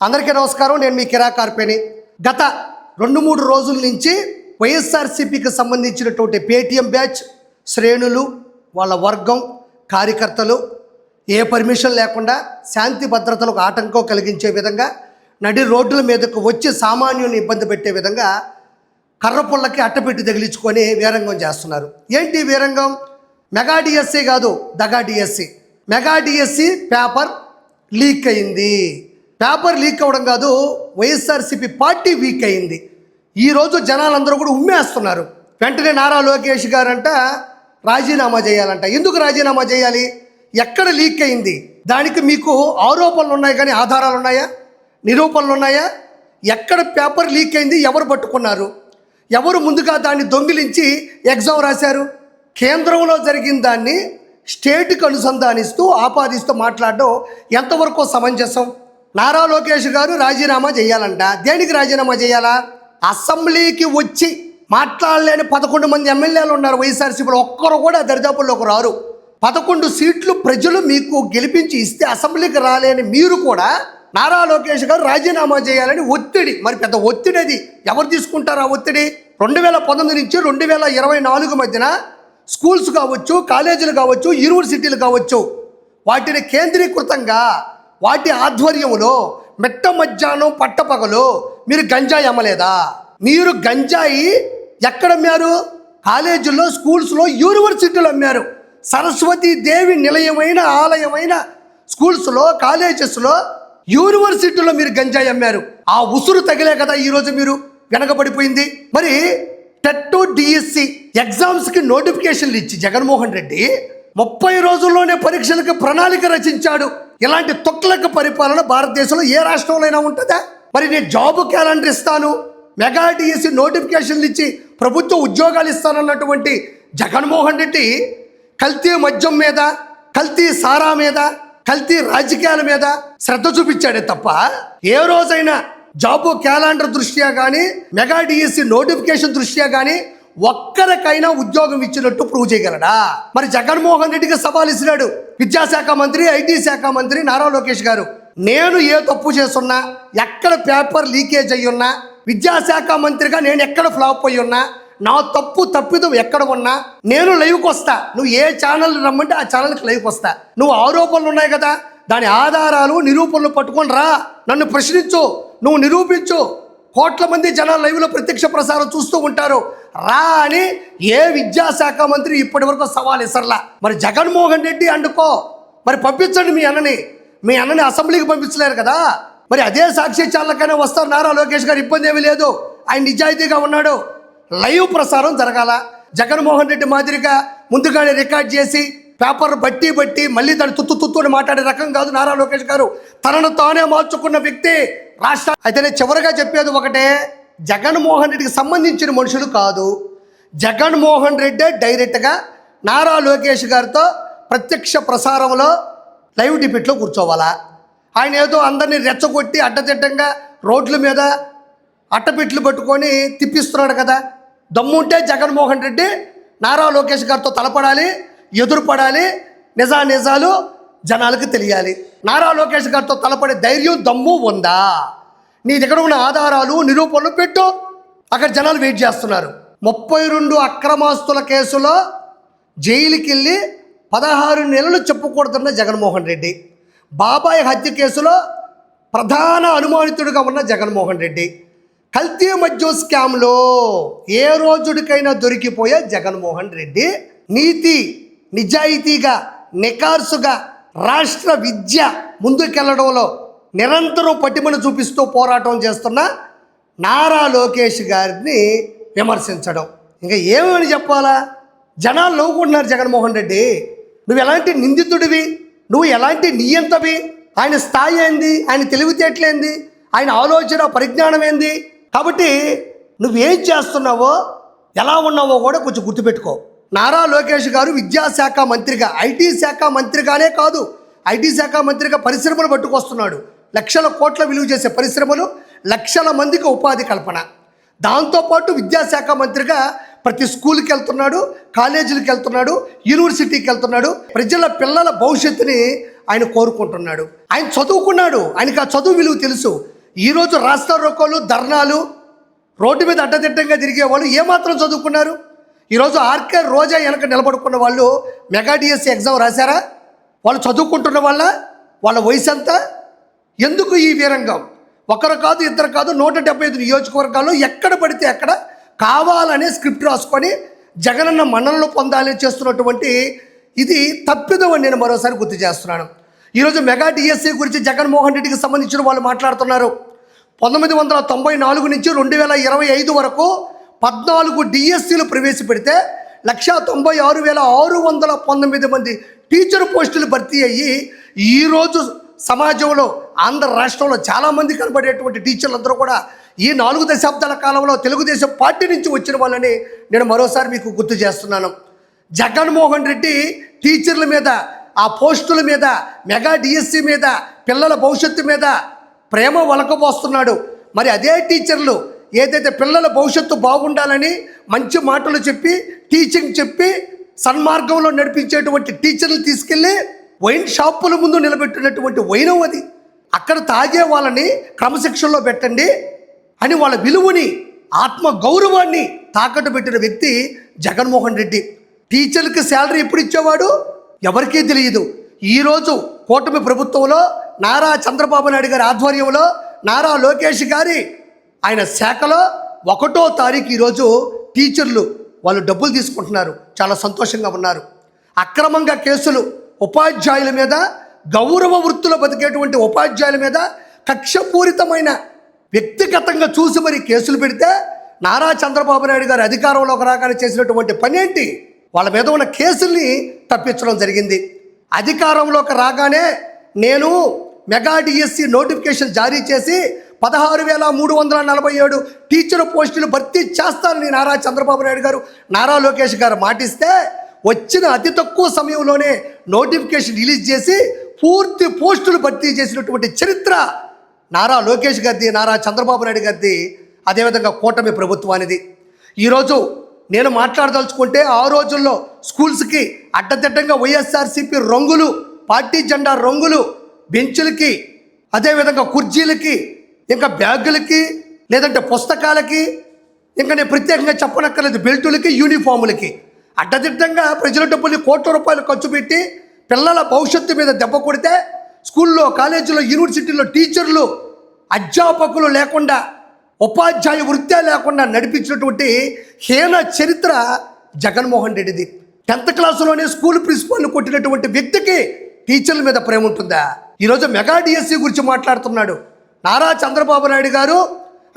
అందరికీ నమస్కారం. నేను మీ కిరా కార్పేని. గత 2-3 రోజుల నుంచి వైఎస్ఆర్సీపీకి సంబంధించినటువంటి పేటీఎం బ్యాచ్ శ్రేణులు, వాళ్ళ వర్గం, కార్యకర్తలు ఏ పర్మిషన్ లేకుండా శాంతి భద్రతలకు ఆటంకం కలిగించే విధంగా నడి రోడ్ల మీదకు వచ్చి సామాన్యుని ఇబ్బంది పెట్టే విధంగా కర్రపుల్లకి అట్టపెట్టి తగిలించుకొని వీరంగం చేస్తున్నారు. ఏంటి వీరంగం? మెగా డిఎస్సి కాదు, దగా DSC. Mega DSC paper leak అయింది. పేపర్ లీక్ అవ్వడం కాదు, వైఎస్ఆర్సీపీ పార్టీ వీక్ అయింది. ఈరోజు జనాలందరూ కూడా ఉమ్మేస్తున్నారు. వెంటనే నారా లోకేష్ గారంట రాజీనామా చేయాలంట. ఎందుకు రాజీనామా చేయాలి? ఎక్కడ లీక్ అయింది? దానికి మీకు ఆరోపణలు ఉన్నాయి కానీ ఆధారాలు ఉన్నాయా? నిరూపణలు ఉన్నాయా? ఎక్కడ పేపర్ లీక్ అయింది? ఎవరు పట్టుకున్నారు? ఎవరు ముందుగా దాన్ని దొంగిలించి ఎగ్జామ్ రాశారు? కేంద్రంలో జరిగిన దాన్ని స్టేట్కి అనుసంధానిస్తూ ఆపాదిస్తూ మాట్లాడడం ఎంతవరకు సమంజసం? నారా లోకేష్ గారు రాజీనామా చేయాలంట. దేనికి రాజీనామా చేయాలా? అసెంబ్లీకి వచ్చి మాట్లాడలేని 11 మంది ఎమ్మెల్యేలు ఉన్నారు వైఎస్ఆర్సీపీలో. ఒక్కరు కూడా దరిదాపుల్లోకి రారు. 11 సీట్లు ప్రజలు మీకు గెలిపించి ఇస్తే అసెంబ్లీకి రాలేని మీరు కూడా నారా లోకేష్ గారు రాజీనామా చేయాలని ఒత్తిడి. మరి పెద్ద ఒత్తిడి అది. ఎవరు తీసుకుంటారు ఆ ఒత్తిడి? 2019 నుంచి 2024 మధ్యన స్కూల్స్ కావచ్చు, కాలేజీలు కావచ్చు, యూనివర్సిటీలు కావచ్చు, వాటిని కేంద్రీకృతంగా వాటి ఆధ్వర్యంలో మెట్ట మధ్యాహ్నం పట్టపగలు మీరు గంజాయి అమ్మలేదా? మీరు గంజాయి ఎక్కడ అమ్మారు? కాలేజీల్లో, స్కూల్స్లో, యూనివర్సిటీలో అమ్మారు. సరస్వతీ దేవి నిలయమైన ఆలయమైన స్కూల్స్లో, కాలేజెస్లో, యూనివర్సిటీలో మీరు గంజాయి అమ్మారు. ఆ ఉసురు తగిలే కదా ఈరోజు మీరు వెనకబడిపోయింది. మరి టెట్ డిఎస్సి ఎగ్జామ్స్కి నోటిఫికేషన్లు ఇచ్చి జగన్మోహన్ రెడ్డి 30 రోజుల్లోనే పరీక్షలకు ప్రణాళిక రచించాడు. ఇలాంటి తొక్లక పరిపాలన భారతదేశంలో ఏ రాష్ట్రంలో అయినా ఉంటుందా? మరి నేను జాబ్ క్యాలెండర్ ఇస్తాను, మెగా డిఎస్సి నోటిఫికేషన్లు ఇచ్చి ప్రభుత్వ ఉద్యోగాలు ఇస్తానన్నటువంటి జగన్మోహన్ రెడ్డి కల్తీ మద్యం మీద, కల్తీ సారా మీద, కల్తీ రాజకీయాల మీద శ్రద్ధ చూపించాడే తప్ప ఏ రోజైనా జాబ్ క్యాలెండర్ దృష్ట్యా కానీ, మెగా డిఎస్సి నోటిఫికేషన్ దృష్ట్యా కానీ ఒక్కరికైనా ఉద్యోగం ఇచ్చినట్టు ప్రూవ్ చేయగలడా? మరి జగన్మోహన్ రెడ్డికి సవాల్ ఇచ్చినాడు విద్యాశాఖ మంత్రి, ఐటీ శాఖ మంత్రి నారా లోకేష్ గారు. నేను ఏ తప్పు చేస్తున్నా, ఎక్కడ పేపర్ లీకేజ్ అయ్యున్నా, విద్యాశాఖ మంత్రిగా నేను ఎక్కడ ఫ్లాప్ అయ్యి ఉన్నా, నా తప్పిదం ఎక్కడ ఉన్నా నేను లైవ్కి వస్తా. నువ్వు ఏ ఛానల్ రమ్మంటే ఆ ఛానల్కి లైవ్కి వస్తా. నువ్వు ఆరోపణలు ఉన్నాయి కదా, దాని ఆధారాలు, నిరూపణలు పట్టుకొని రా, నన్ను ప్రశ్నించు, నువ్వు నిరూపించు. కోట్ల మంది జనాలు లైవ్లో ప్రత్యక్ష ప్రసారం చూస్తూ ఉంటారు. రా అని ఏ విద్యాశాఖ మంత్రి ఇప్పటి వరకు సవాల్ ఇసర్లా. మరి జగన్మోహన్ రెడ్డి అండుకో, మరి పంపించండి మీ అన్నని అసెంబ్లీకి పంపించలేరు కదా. మరి అదే సాక్షి ఛానల్కైనా వస్తారు నారా లోకేష్ గారు, ఇబ్బంది ఏమీ లేదు. ఆయన నిజాయితీగా ఉన్నాడు. లైవ్ ప్రసారం జరగాల. జగన్మోహన్ రెడ్డి మాదిరిగా ముందుగానే రికార్డ్ చేసి పేపర్ బట్టి మళ్ళీ దాన్ని తుత్తు మాట్లాడే రకం కాదు నారా లోకేష్ గారు. తనను తానే మార్చుకున్న వ్యక్తి రాష్ట్ర. అయితే నేను చివరిగా చెప్పేది ఒకటే, జగన్మోహన్ రెడ్డికి సంబంధించిన మనుషులు కాదు. జగన్మోహన్ రెడ్డే డైరెక్ట్గా నారా లోకేష్ గారితో ప్రత్యక్ష ప్రసారంలో లైవ్ డిబేట్లో కూర్చోవాలా. ఆయన ఏదో అందరినీ రెచ్చగొట్టి అడ్డదిడ్డంగా రోడ్ల మీద అట్టపెట్లు పట్టుకొని తిప్పిస్తున్నాడు కదా. దమ్ముంటే జగన్మోహన్ రెడ్డి నారా లోకేష్ గారితో తలపడాలి, ఎదురుపడాలి, నిజాలు జనాలకు తెలియాలి. నారా లోకేష్ గారితో తలపడే ధైర్యం, దమ్ము ఉందా? నీ దగ్గర ఉన్న ఆధారాలు, నిరూపణలు పెట్టు. అక్కడ జనాలు వెయిట్ చేస్తున్నారు. 32 అక్రమాస్తుల కేసులో జైలుకి వెళ్ళి 16 నెలలు చెప్పుకూడుతున్న జగన్మోహన్ రెడ్డి, బాబాయ్ హత్య కేసులో ప్రధాన అనుమానితుడిగా ఉన్న జగన్మోహన్ రెడ్డి, కల్తీ మద్యం స్కామ్లో ఏ రోజుడికైనా దొరికిపోయే జగన్మోహన్ రెడ్డి, నీతి నిజాయితీగా నికార్సుగా రాష్ట్ర విద్య ముందుకెళ్లడంలో నిరంతరం పటిమను చూపిస్తూ పోరాటం చేస్తున్న నారా లోకేష్ గారిని విమర్శించడం ఇంకా ఏమని చెప్పాలా? జనాలు నవ్వుకుంటున్నారు. జగన్మోహన్ రెడ్డి, నువ్వు ఎలాంటి నిందితుడివి, నువ్వు ఎలాంటి నియంతవి, ఆయన స్థాయి ఏంది, ఆయన తెలివితేటలేంది, ఆయన ఆలోచన పరిజ్ఞానం ఏంది? కాబట్టి నువ్వేం చేస్తున్నావో, ఎలా ఉన్నావో కూడా కొంచెం గుర్తుపెట్టుకో. నారా లోకేష్ గారు విద్యాశాఖ మంత్రిగా, ఐటీ శాఖ మంత్రిగానే కాదు, ఐటీ శాఖ మంత్రిగా పరిశ్రమలు పట్టుకొస్తున్నాడు. లక్షల కోట్ల విలువ చేసే పరిశ్రమలు, లక్షల మందికి ఉపాధి కల్పన. దాంతోపాటు విద్యాశాఖ మంత్రిగా ప్రతి స్కూల్కి వెళ్తున్నాడు, కాలేజీలకు వెళ్తున్నాడు, యూనివర్సిటీకి వెళ్తున్నాడు. ప్రజల పిల్లల భవిష్యత్తుని ఆయన కోరుకుంటున్నాడు. ఆయన చదువుకున్నాడు, ఆయనకు ఆ చదువు విలువ తెలుసు. ఈరోజు రాస్తా రోకోలు, ధర్నాలు, రోడ్డు మీద అడ్డదిడ్డంగా తిరిగే వాళ్ళు ఏమాత్రం చదువుకున్నారు? ఈరోజు ఆర్కే రోజా వెనక నిలబడుకున్న వాళ్ళు మెగా డిఎస్సి ఎగ్జామ్ రాశారా? వాళ్ళు చదువుకుంటున్న వాళ్ళ వయసు ఎంత? ఎందుకు ఈ వీరంగం? ఒకరు కాదు, ఇద్దరు కాదు, 175 నియోజకవర్గాల్లో ఎక్కడ పడితే అక్కడ కావాలనే స్క్రిప్ట్ రాసుకొని జగనన్న మన్ననలు పొందాలని చేస్తున్నటువంటి ఇది తప్పిదం అని నేను మరోసారి గుర్తు చేస్తున్నాను. ఈరోజు మెగా డిఎస్సి గురించి జగన్మోహన్ రెడ్డికి సంబంధించిన వాళ్ళు మాట్లాడుతున్నారు. 1994 నుంచి 2025 వరకు 14 డిఎస్సీలు ప్రవేశపెడితే 196,619 మంది టీచర్ పోస్టులు భర్తీ అయ్యి ఈరోజు సమాజంలో ఆంధ్ర రాష్ట్రంలో చాలామంది కనబడేటువంటి టీచర్లందరూ కూడా ఈ 4 దశాబ్దాల కాలంలో తెలుగుదేశం పార్టీ నుంచి వచ్చిన వాళ్ళని నేను మరోసారి మీకు గుర్తు చేస్తున్నాను. జగన్మోహన్ రెడ్డి టీచర్ల మీద, ఆ పోస్టుల మీద, మెగా డిఎస్సి మీద, పిల్లల భవిష్యత్తు మీద ప్రేమ వలకపోస్తున్నాడు. మరి అదే టీచర్లు ఏదైతే పిల్లల భవిష్యత్తు బాగుండాలని మంచి మాటలు చెప్పి, టీచింగ్ చెప్పి సన్మార్గంలో నడిపించేటువంటి టీచర్లు తీసుకెళ్ళి వైన్ షాపుల ముందు నిలబెట్టినటువంటి వైనం అది. అక్కడ తాగే వాళ్ళని క్రమశిక్షణలో పెట్టండి అని వాళ్ళ విలువని, ఆత్మ గౌరవాన్ని తాకట్టు పెట్టిన వ్యక్తి జగన్మోహన్ రెడ్డి. టీచర్లకి శాలరీ ఎప్పుడు ఇచ్చేవాడు ఎవరికీ తెలియదు. ఈరోజు కూటమి ప్రభుత్వంలో నారా చంద్రబాబు నాయుడు గారి ఆధ్వర్యంలో, నారా లోకేష్ గారి ఆయన శాఖలో 1వ తారీఖు ఈరోజు టీచర్లు వాళ్ళు డబ్బులు తీసుకుంటున్నారు, చాలా సంతోషంగా ఉన్నారు. అక్రమంగా కేసులు ఉపాధ్యాయుల మీద, గౌరవ వృత్తిలో బతికేటువంటి ఉపాధ్యాయుల మీద కక్షపూరితమైన వ్యక్తిగతంగా చూసి మరి కేసులు పెడితే నారా చంద్రబాబు నాయుడు గారు అధికారంలోకి రాగానే చేసినటువంటి పని ఏంటి? వాళ్ళ మీద ఉన్న కేసుల్ని తప్పించడం జరిగింది. అధికారంలోకి రాగానే నేను మెగా డిఎస్సి నోటిఫికేషన్ జారీ చేసి 16,347 టీచర్ పోస్టులు భర్తీ చేస్తానని నారా చంద్రబాబు నాయుడు గారు, నారా లోకేష్ గారు మాటిస్తే వచ్చిన అతి తక్కువ సమయంలోనే నోటిఫికేషన్ రిలీజ్ చేసి పూర్తి పోస్టులు భర్తీ చేసినటువంటి చరిత్ర నారా లోకేష్ గారిది, నారా చంద్రబాబు నాయుడు గారిది, అదేవిధంగా కూటమి ప్రభుత్వానిది. ఈరోజు నేను మాట్లాడదలుచుకుంటే ఆ రోజుల్లో స్కూల్స్కి అడ్డదిడ్డంగా వైఎస్ఆర్సీపీ రంగులు, పార్టీ జెండా రంగులు బెంచులకి, అదేవిధంగా కుర్చీలకి, ఇంకా బ్యాగులకి, లేదంటే పుస్తకాలకి, ఇంకా నేను ప్రత్యేకంగా చెప్పనక్కర్లేదు బెల్టులకి, యూనిఫాములకి అడ్డదిడ్డంగా ప్రజల డబ్బుల్ని కోట్ల రూపాయలు ఖర్చు పెట్టి పిల్లల భవిష్యత్తు మీద దెబ్బ కొడితే స్కూల్లో, కాలేజీలో, యూనివర్సిటీల్లో టీచర్లు, అధ్యాపకులు లేకుండా, ఉపాధ్యాయ వృత్తే లేకుండా నడిపించినటువంటి హీన చరిత్ర జగన్మోహన్ రెడ్డిది. 10th క్లాసులోనే స్కూల్ ప్రిన్సిపాల్ని కొట్టినటువంటి వ్యక్తికి టీచర్ల మీద ప్రేమ ఉంటుందా? ఈరోజు మెగా డిఎస్సి గురించి మాట్లాడుతున్నాడు నారా చంద్రబాబు నాయుడు గారు.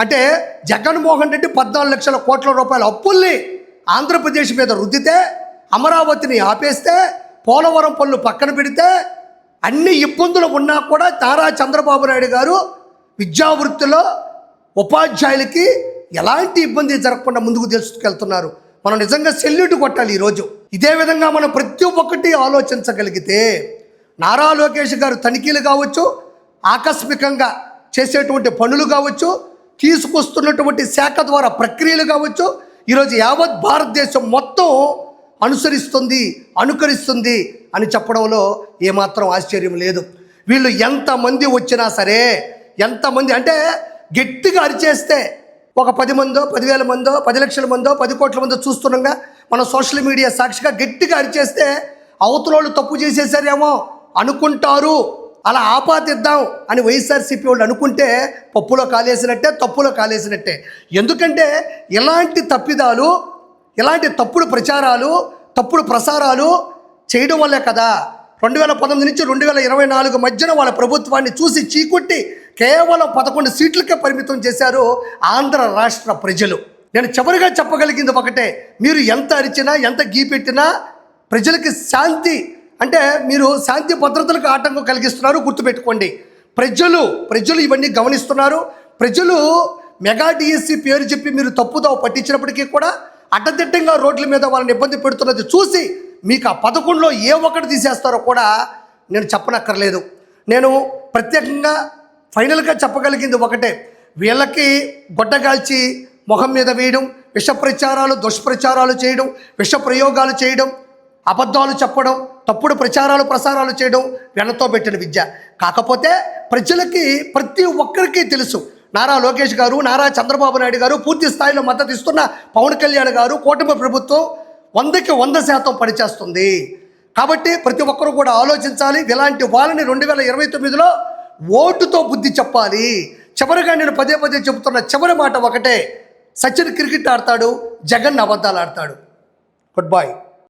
అంటే జగన్మోహన్ రెడ్డి 14 లక్షల కోట్ల రూపాయల అప్పుల్ని ఆంధ్రప్రదేశ్ మీద రుద్దితే, అమరావతిని ఆపేస్తే, పోలవరం పనులు పక్కన పెడితే, అన్ని ఇబ్బందులు ఉన్నా కూడా నారా చంద్రబాబు నాయుడు గారు విద్యావృత్తిలో ఉపాధ్యాయులకి ఎలాంటి ఇబ్బంది జరగకుండా ముందుకు తీసుకెళ్తున్నారు. మనం నిజంగా సెల్యూట్ కొట్టాలి. ఈరోజు ఇదే విధంగా మనం ప్రతి ఒక్కటి ఆలోచించగలిగితే నారా లోకేష్ గారు తనిఖీలు కావచ్చు, ఆకస్మికంగా చేసేటువంటి పనులు కావచ్చు, తీసుకొస్తున్నటువంటి శాఖ ద్వారా ప్రక్రియలు కావచ్చు, ఈరోజు యావత్ భారతదేశం మొత్తం అనుకరిస్తుంది అని చెప్పడంలో ఏమాత్రం ఆశ్చర్యం లేదు. వీళ్ళు ఎంతమంది వచ్చినా సరే, ఎంతమంది అంటే గట్టిగా అరిచేస్తే ఒక 10 మందో, 10,000 మందో, 10 లక్షల మందో, 10 కోట్ల మందో చూస్తుండగా మన సోషల్ మీడియా సాక్షిగా గట్టిగా అరిచేస్తే అవతలోళ్ళు తప్పు చేసేసారేమో అనుకుంటారు, అలా ఆపాదిద్దాం అని వైఎస్ఆర్సీపీ వాళ్ళు అనుకుంటే పప్పులో కాలేసినట్టే, తప్పులో కాలేసినట్టే. ఎందుకంటే ఇలాంటి తప్పిదాలు, ఇలాంటి తప్పుడు ప్రచారాలు, తప్పుడు ప్రసారాలు చేయడం వల్లే కదా 2019 నుంచి 2024 మధ్యన వాళ్ళ ప్రభుత్వాన్ని చూసి చీకొట్టి కేవలం 11 సీట్లకే పరిమితం చేశారు ఆంధ్ర రాష్ట్ర ప్రజలు. నేను చివరిగా చెప్పగలిగింది ఒకటే, మీరు ఎంత అరిచినా, ఎంత గీపెట్టినా ప్రజలకి శాంతి అంటే మీరు శాంతి భద్రతలకు ఆటంకం కలిగిస్తున్నారు. గుర్తుపెట్టుకోండి, ప్రజలు ఇవన్నీ గమనిస్తున్నారు. ప్రజలు మెగా డిఎస్సి పేరు చెప్పి మీరు తప్పుదావ పట్టించినప్పటికీ కూడా అడ్డదిడ్డంగా రోడ్ల మీద వాళ్ళని ఇబ్బంది పెడుతున్నది చూసి మీకు ఆ 11లో ఏ ఒక్కటి తీసేస్తారో కూడా నేను చెప్పనక్కర్లేదు. నేను ప్రత్యేకంగా ఫైనల్గా చెప్పగలిగింది ఒకటే, వీళ్ళకి గొడ్డగాల్చి మొహం మీద వేయడం, విష ప్రచారాలు, దుష్ప్రచారాలు చేయడం, విష ప్రయోగాలు చేయడం, అబద్ధాలు చెప్పడం, తప్పుడు ప్రసారాలు చేయడం వెనతో పెట్టిన విద్య. కాకపోతే ప్రజలకి ప్రతి ఒక్కరికి తెలుసు, నారా లోకేష్ గారు, నారా చంద్రబాబు నాయుడు గారు పూర్తి స్థాయిలో మద్దతు ఇస్తున్న పవన్ కళ్యాణ్ గారు, కూటమి ప్రభుత్వం 100కి 100% పనిచేస్తుంది. కాబట్టి ప్రతి ఒక్కరు కూడా ఆలోచించాలి. ఇలాంటి వాళ్ళని 2029లో ఓటుతో బుద్ధి చెప్పాలి. చివరిగా నేను పదే చెబుతున్న చివరి మాట ఒకటే, సచిన్ క్రికెట్ ఆడతాడు, జగన్ అబద్ధాలు ఆడతాడు. Good bye.